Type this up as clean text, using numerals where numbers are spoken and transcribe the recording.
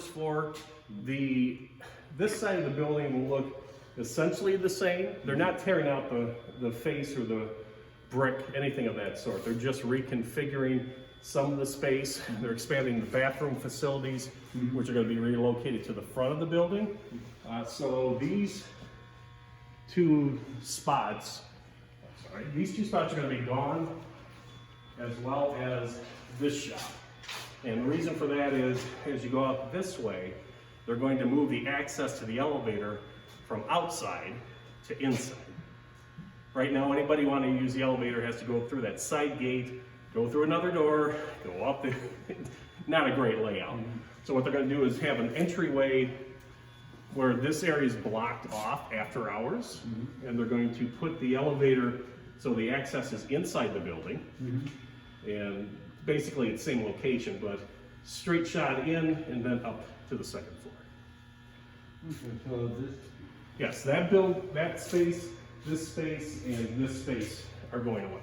first floor. This side of the building will look essentially the same. They're not tearing out the face or the brick, anything of that sort. They're just reconfiguring some of the space. They're expanding the bathroom facilities, which are going to be relocated to the front of the building. So these two spots are going to be gone, as well as this shop. And the reason for that is, as you go out this way, they're going to move the access to the elevator from outside to inside. Right now, anybody wanting to use the elevator has to go through that side gate, go through another door, go up the, not a great layout. So what they're going to do is have an entryway where this area is blocked off after hours, and they're going to put the elevator so the access is inside the building, and basically it's same location, but straight shot in and then up to the second floor. Okay, so this. Yes, that space, this space, and this space are going away.